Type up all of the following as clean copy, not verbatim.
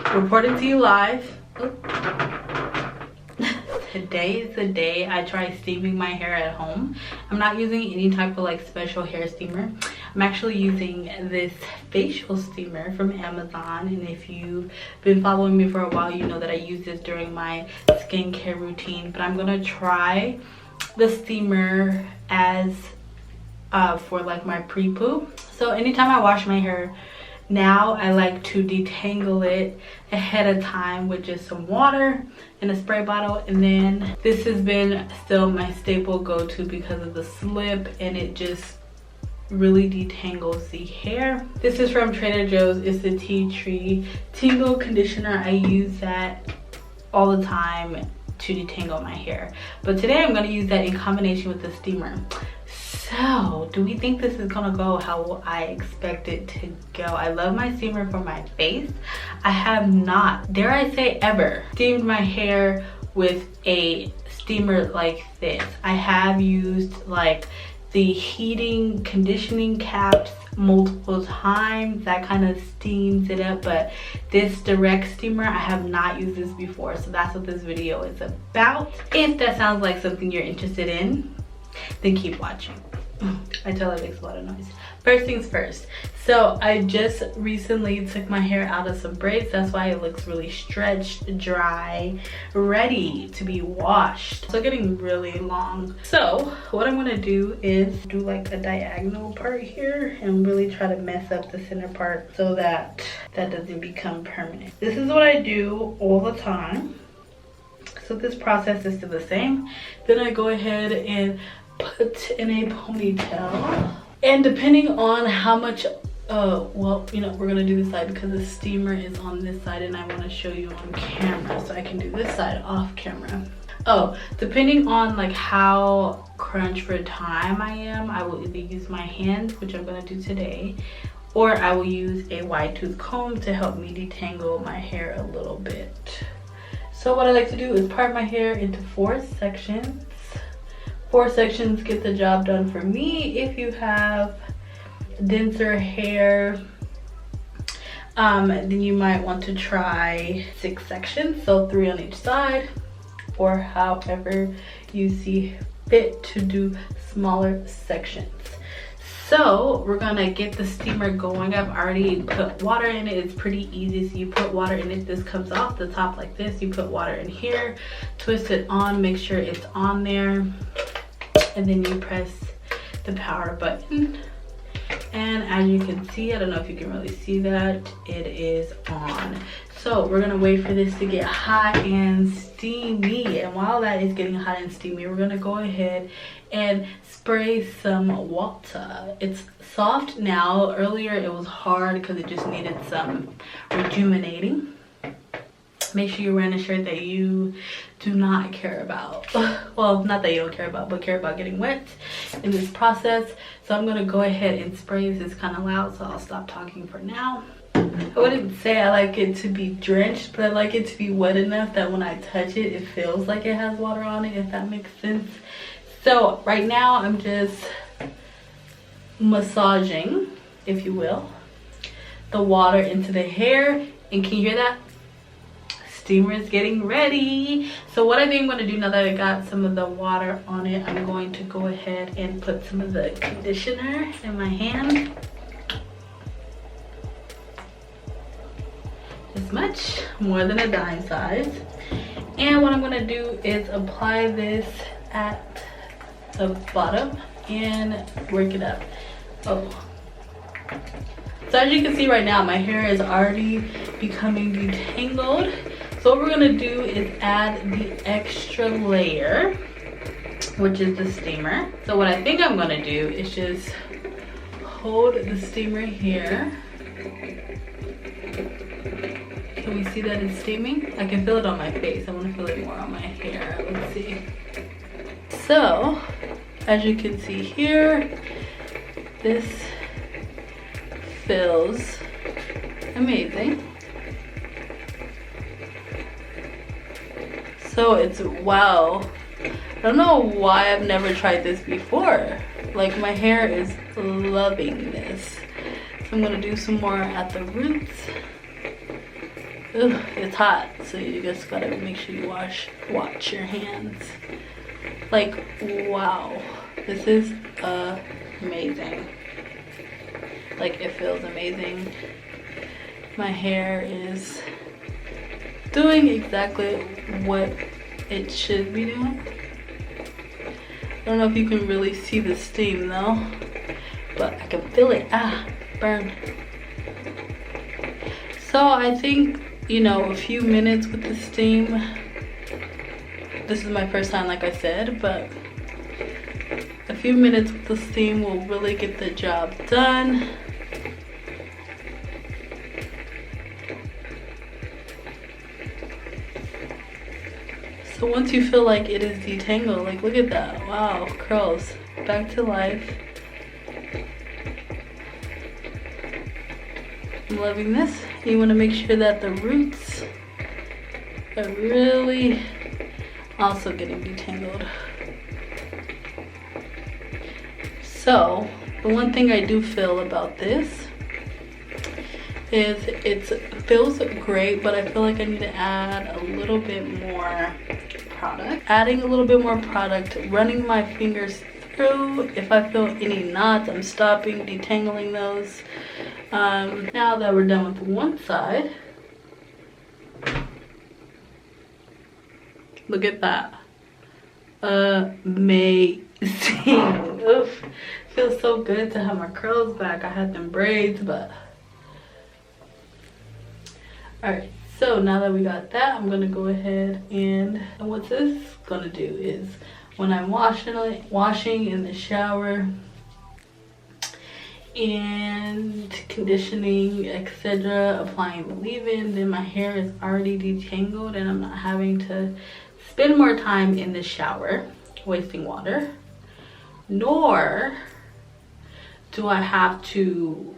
Reporting to you live. Today is the day I try steaming my hair at home. I'm not using any type of like special hair steamer. I'm actually using this facial steamer from Amazon, and if you've been following me for a while, you know that I use this during my skincare routine. But I'm gonna try the steamer as for like my pre-poo. So anytime I wash my hair now, I like to detangle it ahead of time with just some water in a spray bottle, and then this has been still my staple go-to because of the slip, and it just really detangles the hair. This is from Trader Joe's. It's the Tea Tree Tingle Conditioner. I use that all the time to detangle my hair, but today I'm going to use that in combination with the steamer. So, do we think this is gonna go how I expect it to go? I love my steamer for my face. I have not, dare I say ever, steamed my hair with a steamer like this. I have used like the heating conditioning caps multiple times. That kind of steams it up, but this direct steamer, I have not used this before. So that's what this video is about. If that sounds like something you're interested in, then keep watching. I tell it makes a lot of noise. First things first, so I just recently took my hair out of some braids. That's why it looks really stretched, dry, ready to be washed. So getting really long. So what I'm gonna do is do like a diagonal part here and really try to mess up the center part so that that doesn't become permanent. This is what I do all the time. So this process is still the same. Then I go ahead and put in a ponytail, and depending on how much well, you know, we're gonna do this side because the steamer is on this side and I want to show you on camera, so I can do this side off camera. Oh, depending on like how crunch for time I am, I will either use my hands, which I'm gonna do today, or I will use a wide tooth comb to help me detangle my hair a little bit. So what I like to do is part my hair into 4 sections. 4 sections get the job done for me. If you have denser hair, then you might want to try 6 sections, so 3 on each side, or however you see fit to do smaller sections. So we're gonna get the steamer going. I've already put water in it. It's pretty easy. So you put water in it. This comes off the top like this. You put water in here, twist it on, make sure it's on there, and then you press the power button. And as you can see, I don't know if you can really see that, it is on. So we're gonna wait for this to get hot and steamy. And while that is getting hot and steamy, we're gonna go ahead and spray some water. It's soft now. Earlier it was hard because it just needed some rejuvenating. Make sure you're wearing a shirt that you do not care about. Well, not that you don't care about, but care about getting wet in this process. So I'm gonna go ahead and spray. This is kind of loud, so I'll stop talking for now. I wouldn't say I like it to be drenched, but I like it to be wet enough that when I touch it, it feels like it has water on it, if that makes sense. So right now I'm just massaging, if you will, the water into the hair. And can you hear that? Steamer is getting ready. So what I think I'm going to do now that I got some of the water on it, I'm going to go ahead and put some of the conditioner in my hand. This much, more than a dime size. And what I'm going to do is apply this at the bottom and work it up. Oh. So as you can see right now, my hair is already becoming detangled. So what we're gonna do is add the extra layer, which is the steamer. So what I think I'm gonna do is just hold the steamer here. Can we see that it's steaming? I can feel it on my face. I wanna feel it more on my hair. Let's see. So, as you can see here, this feels amazing. So it's, wow, I don't know why I've never tried this before. Like, my hair is loving this. So I'm gonna do some more at the roots. Ugh, it's hot, so you just gotta make sure you watch your hands. Like, wow, this is amazing. Like, it feels amazing. My hair is doing exactly what it should be doing. I don't know if you can really see the steam though, but I can feel it. Ah, burn. So I think, you know, a few minutes with the steam. This is my first time, like I said, but a few minutes with the steam will really get the job done. So once you feel like it is detangled, like look at that, wow, curls, back to life. I'm loving this. You want to make sure that the roots are really also getting detangled. So the one thing I do feel about this is it feels great, but I feel like I need to add a little bit more product. Adding a little bit more product, running my fingers through. If I feel any knots, I'm stopping, detangling those. Now that we're done with one side, look at that. Amazing. Oof. Feels so good to have my curls back. I had them braids, but all right. So now that we got that, I'm gonna go ahead and what this is gonna do is when I'm washing in the shower and conditioning, etc., applying the leave-in, then my hair is already detangled and I'm not having to spend more time in the shower wasting water, nor do I have to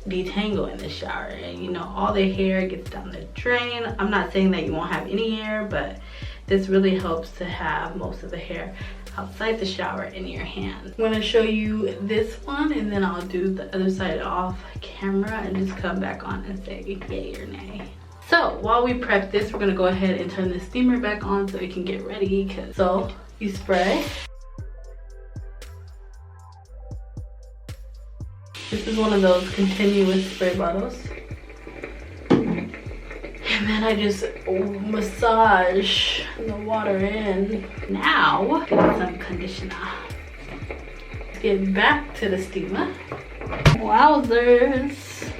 detangle in the shower. And you know, all the hair gets down the drain. I'm not saying that you won't have any hair, but this really helps to have most of the hair outside the shower in your hand. I'm going to show you this one and then I'll do the other side off camera and just come back on and say yay or nay. So while we prep this, we're going to go ahead and turn the steamer back on so it can get ready. So you spray. This is one of those continuous spray bottles. And then I just massage the water in. Now, get some conditioner. Get back to the steamer. Wowzers.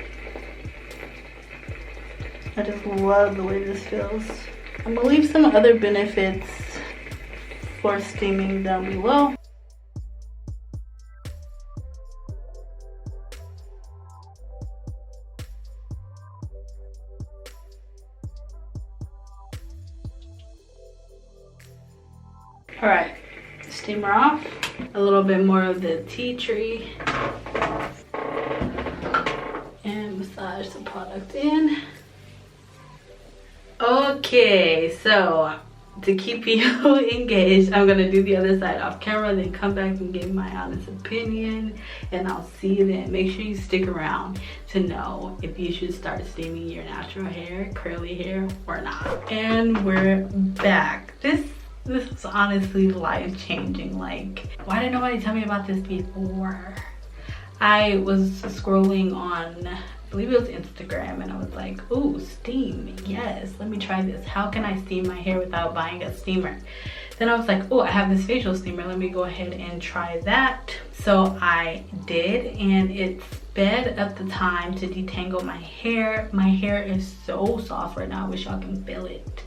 I just love the way this feels. I'm gonna leave some other benefits for steaming down below. All right, steamer off. A little bit more of the tea tree. And massage the product in. Okay, so to keep you engaged, I'm gonna do the other side off camera, then come back and give my honest opinion, and I'll see you then. Make sure you stick around to know if you should start steaming your natural hair, curly hair, or not. And we're back. This is honestly life-changing. Like, why didn't nobody tell me about this before? I was scrolling on, I believe it was Instagram, and I was like, ooh, steam, yes, let me try this. How can I steam my hair without buying a steamer? Then I was like, oh, I have this facial steamer, let me go ahead and try that. So I did, and it sped up the time to detangle my hair. My hair is so soft right now. I wish y'all can feel it.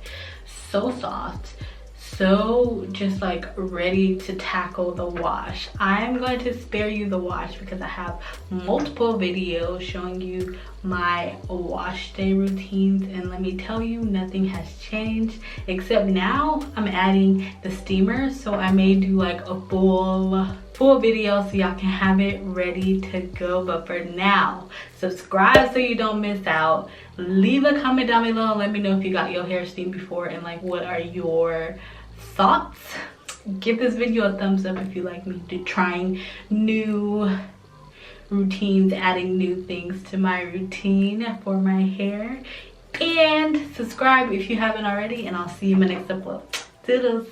So soft. So just like ready to tackle the wash. I'm going to spare you the wash because I have multiple videos showing you my wash day routines, and let me tell you, nothing has changed except now I'm adding the steamer. So I may do like a full video so y'all can have it ready to go. But for now, subscribe so you don't miss out. Leave a comment down below and let me know if you got your hair steamed before and like what are your thoughts. Give this video a thumbs up if you like me trying new routines, adding new things to my routine for my hair. and subscribe if you haven't already, and I'll see you in my next upload. Toodles.